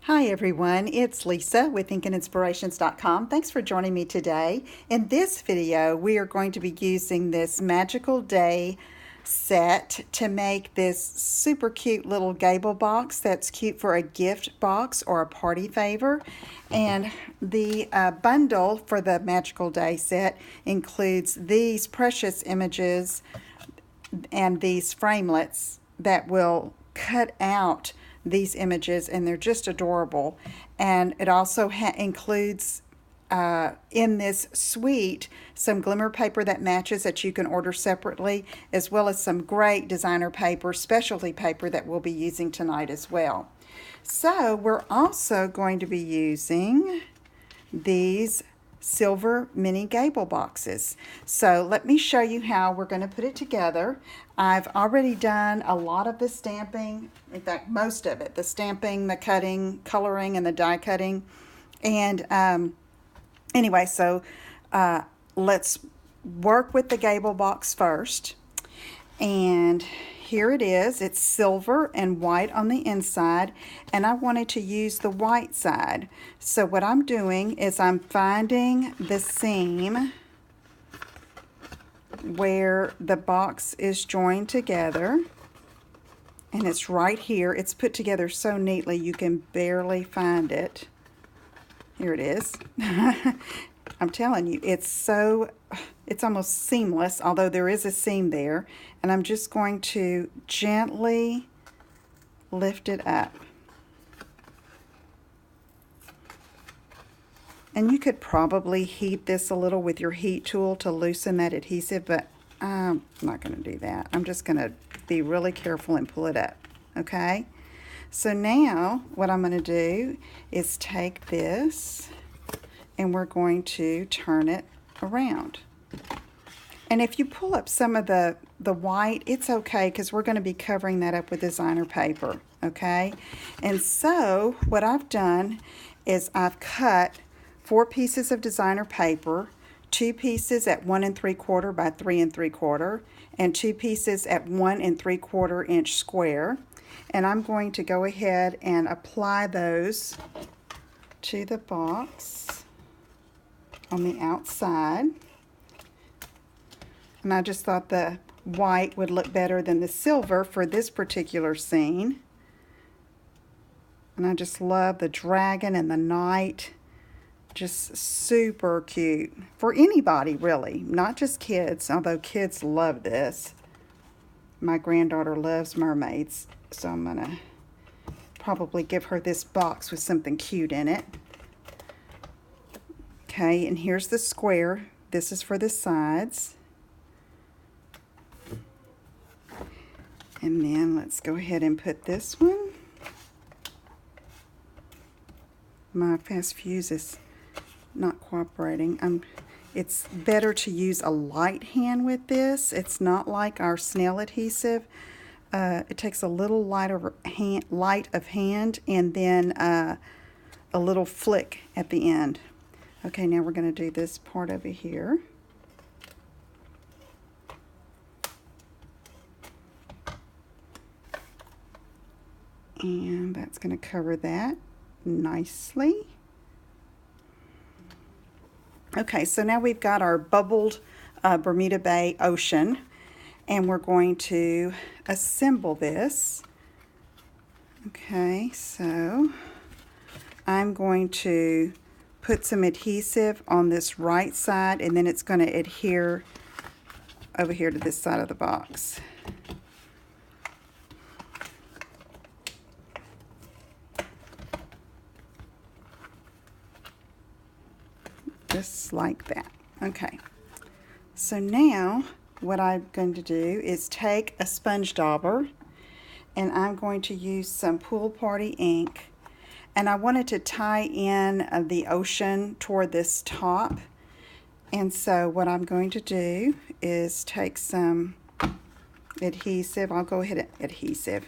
Hi everyone, it's Lisa with InkandInspirations.com. Thanks for joining me today. In this video, we are going to be using this Magical Day set to make this super cute little Gable box that's cute for a gift box or a party favor. And the bundle for the Magical Day set includes these precious images and these framelits that will cut out these images, and they're just adorable. And it also includes in this suite some glimmer paper that matches that you can order separately, as well as some great designer paper, specialty paper that we'll be using tonight as well. So we're also going to be using these silver mini Gable boxes. So let me show you how we're going to put it together. I've already done a lot of the stamping, in fact most of it, the stamping, the cutting, coloring, and the die cutting. And anyway, so let's work with the Gable box first. And here it is. It's silver and white on the inside, and I wanted to use the white side. So what I'm doing is I'm finding the seam where the box is joined together, and it's right here. It's put together so neatly you can barely find it. Here it is. I'm telling you, it's almost seamless, although there is a seam there. And I'm just going to gently lift it up. And you could probably heat this a little with your heat tool to loosen that adhesive, but I'm not going to do that. I'm just going to be really careful and pull it up, okay? So now what I'm going to do is take this and we're going to turn it around. And if you pull up some of the white, it's okay, because we're going to be covering that up with designer paper, okay? And so what I've done is I've cut 4 pieces of designer paper, 2 pieces at 1 3/4 by 3 3/4, and 2 pieces at 1 3/4 inch square. And I'm going to go ahead and apply those to the box on the outside. And I just thought the white would look better than the silver for this particular scene. And I just love the dragon and the knight. Just super cute. For anybody, really. Not just kids, although kids love this. My granddaughter loves mermaids, so I'm going to probably give her this box with something cute in it. Okay, and here's the square. This is for the sides. And then let's go ahead and put this one. My fast fuse is not cooperating. It's better to use a light hand with this. It's not like our snail adhesive. It takes a little light of hand and then a little flick at the end. Okay, now we're going to do this part over here. And that's going to cover that nicely. Okay, so now we've got our bubbled Bermuda Bay ocean, and we're going to assemble this. Okay, so I'm going to put some adhesive on this right side, and then it's going to adhere over here to this side of the box. Just like that. Okay, so now what I'm going to do is take a sponge dauber, and I'm going to use some Pool Party ink, and I wanted to tie in the ocean toward this top. And so what I'm going to do is take some adhesive. I'll go ahead and adhesive.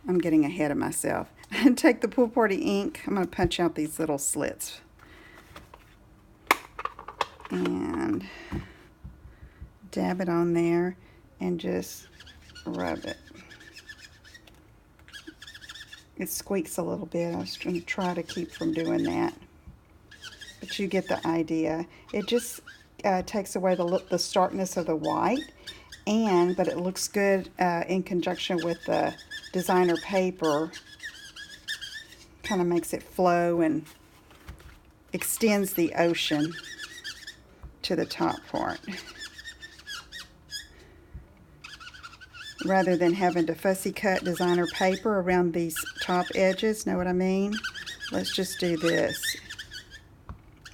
I'm getting ahead of myself. And take the Pool Party ink. I'm going to punch out these little slits. And dab it on there and just rub it. It squeaks a little bit. I was going to try to keep from doing that. But you get the idea. It just takes away the starkness of the white, but it looks good in conjunction with the designer paper. Kind of makes it flow and extends the ocean to the top part, rather than having to fussy cut designer paper around these top edges. Know what I mean? Let's just do this.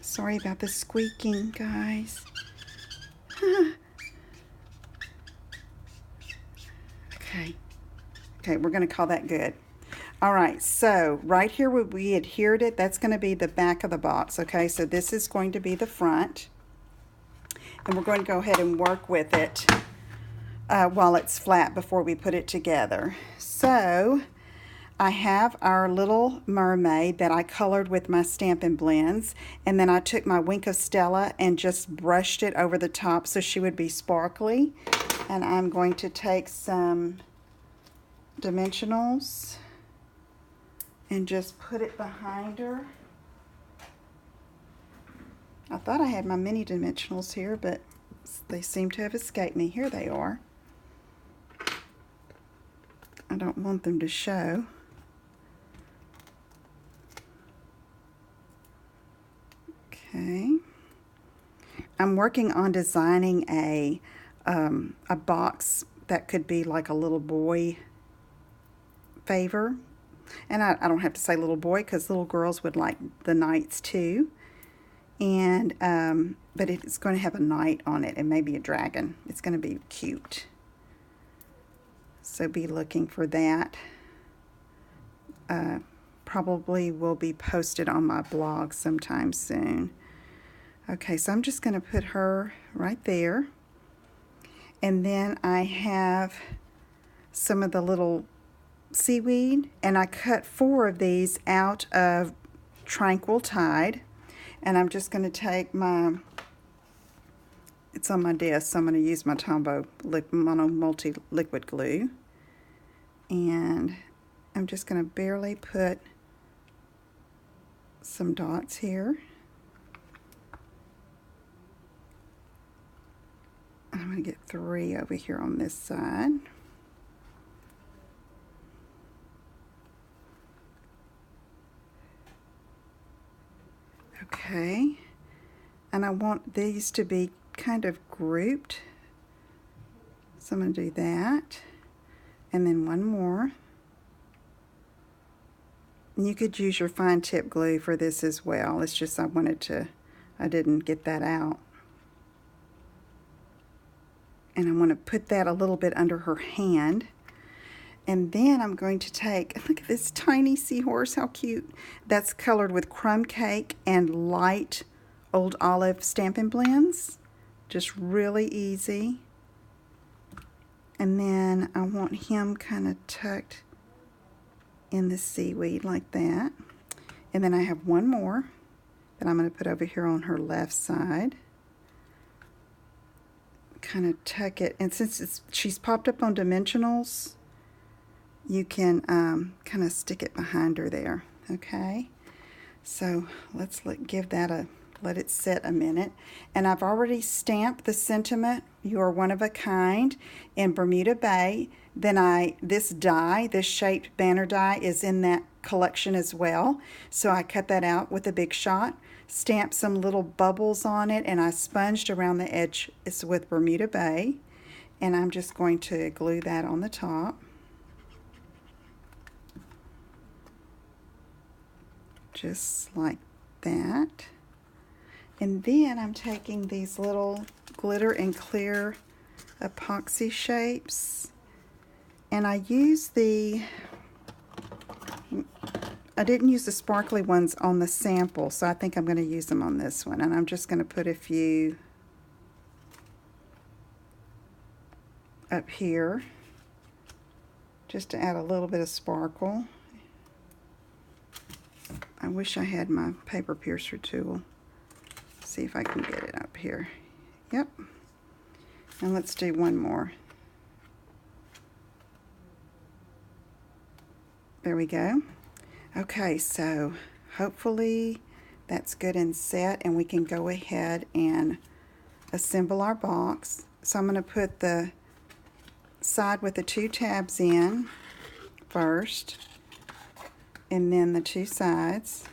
Sorry about the squeaking, guys. Okay, we're going to call that good. All right, so right here where we adhered it, that's going to be the back of the box. Okay, so this is going to be the front. And we're going to go ahead and work with it while it's flat before we put it together. So I have our little mermaid that I colored with my Stampin' Blends, and then I took my Wink of Stella and just brushed it over the top so she would be sparkly. And I'm going to take some dimensionals and just put it behind her. I thought I had my mini dimensionals here, but they seem to have escaped me. Here they are. I don't want them to show. Okay. I'm working on designing a box that could be like a little boy favor. And I don't have to say little boy because little girls would like the knights too. And but it's going to have a knight on it and maybe a dragon. It's going to be cute. So be looking for that. Probably will be posted on my blog sometime soon. Okay, so I'm just going to put her right there. And then I have some of the little seaweed, and I cut 4 of these out of Tranquil Tide. And I'm just going to take it's on my desk, so I'm going to use my Tombow Mono Multi Liquid Glue. And I'm just going to barely put some dots here. I'm going to get 3 over here on this side. Okay, and I want these to be kind of grouped, so I'm going to do that, and then one more. And you could use your fine tip glue for this as well. It's just I didn't get that out. And I want to put that a little bit under her hand. And then I'm going to take, look at this tiny seahorse, how cute. That's colored with crumb cake and light Old Olive Stampin' Blends. Just really easy. And then I want him kind of tucked in the seaweed like that. And then I have one more that I'm going to put over here on her left side. Kind of tuck it. And since she's popped up on dimensionals, you can kind of stick it behind her there, okay? So let's let it sit a minute. And I've already stamped the sentiment, "You are one of a kind," in Bermuda Bay. Then this die, this shaped banner die, is in that collection as well. So I cut that out with a Big Shot, stamped some little bubbles on it, and I sponged around the edge. It's with Bermuda Bay. And I'm just going to glue that on the top. Just like that. And then I'm taking these little glitter and clear epoxy shapes, and I didn't use the sparkly ones on the sample, so I think I'm going to use them on this one. And I'm just going to put a few up here just to add a little bit of sparkle. I wish I had my paper piercer tool. See if I can get it up here. Yep. And let's do one more. There we go. Okay, so hopefully that's good and set, and we can go ahead and assemble our box. So I'm going to put the side with the 2 tabs in first, and then the 2 sides.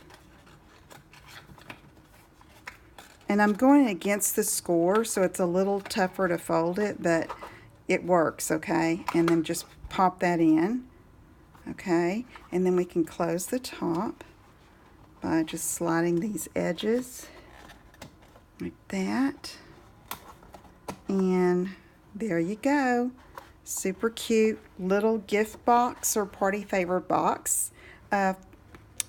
And I'm going against the score, so it's a little tougher to fold it, but it works, okay? And then just pop that in, okay? And then we can close the top by just sliding these edges like that. And there you go. Super cute little gift box or party favor box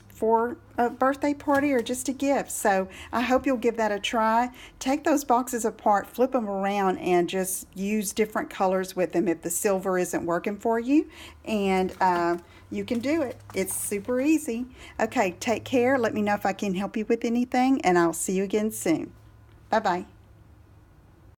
for a birthday party or just a gift. So I hope you'll give that a try. Take those boxes apart, flip them around, and just use different colors with them if the silver isn't working for you. And you can do it. It's super easy. Okay, take care. Let me know if I can help you with anything, and I'll see you again soon. Bye-bye.